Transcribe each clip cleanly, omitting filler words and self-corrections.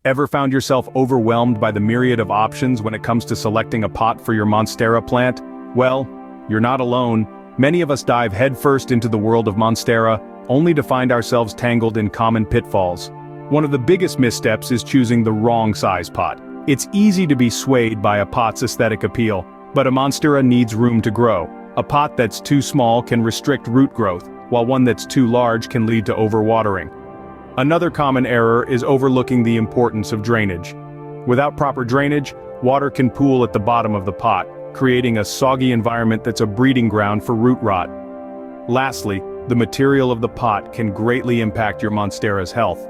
Ever found yourself overwhelmed by the myriad of options when it comes to selecting a pot for your Monstera plant? Well, you're not alone. Many of us dive headfirst into the world of Monstera, only to find ourselves tangled in common pitfalls. One of the biggest missteps is choosing the wrong size pot. It's easy to be swayed by a pot's aesthetic appeal, but a Monstera needs room to grow. A pot that's too small can restrict root growth, while one that's too large can lead to overwatering. Another common error is overlooking the importance of drainage. Without proper drainage, water can pool at the bottom of the pot, creating a soggy environment that's a breeding ground for root rot. Lastly, the material of the pot can greatly impact your Monstera's health.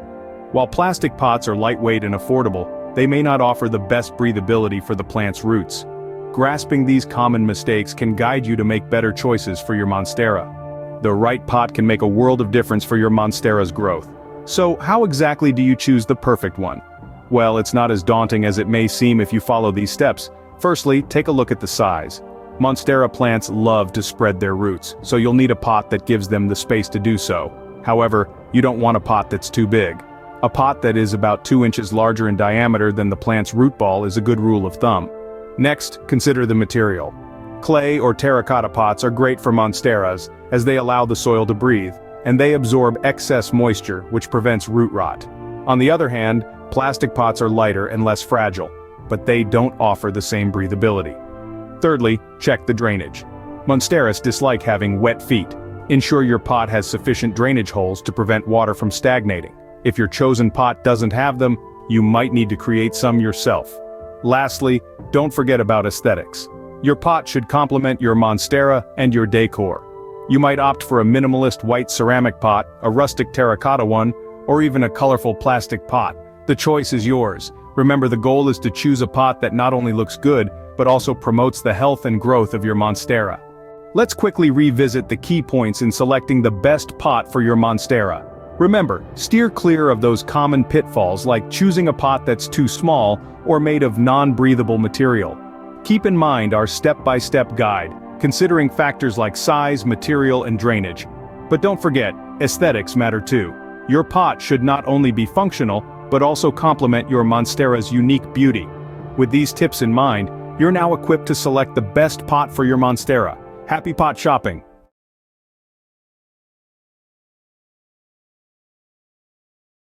While plastic pots are lightweight and affordable, they may not offer the best breathability for the plant's roots. Grasping these common mistakes can guide you to make better choices for your Monstera. The right pot can make a world of difference for your Monstera's growth. So, how exactly do you choose the perfect one? Well, it's not as daunting as it may seem if you follow these steps. Firstly, take a look at the size. Monstera plants love to spread their roots, so you'll need a pot that gives them the space to do so. However, you don't want a pot that's too big. A pot that is about 2 inches larger in diameter than the plant's root ball is a good rule of thumb. Next, consider the material. Clay or terracotta pots are great for Monsteras, as they allow the soil to breathe, and they absorb excess moisture, which prevents root rot. On the other hand, plastic pots are lighter and less fragile, but they don't offer the same breathability. Thirdly, check the drainage. Monsteras dislike having wet feet. Ensure your pot has sufficient drainage holes to prevent water from stagnating. If your chosen pot doesn't have them, you might need to create some yourself. Lastly, don't forget about aesthetics. Your pot should complement your Monstera and your decor. You might opt for a minimalist white ceramic pot, a rustic terracotta one, or even a colorful plastic pot. The choice is yours. Remember, the goal is to choose a pot that not only looks good, but also promotes the health and growth of your Monstera. Let's quickly revisit the key points in selecting the best pot for your Monstera. Remember, steer clear of those common pitfalls like choosing a pot that's too small or made of non-breathable material. Keep in mind our step-by-step guide, considering factors like size, material, and drainage. But don't forget, aesthetics matter too. Your pot should not only be functional, but also complement your Monstera's unique beauty. With these tips in mind, you're now equipped to select the best pot for your Monstera. Happy pot shopping!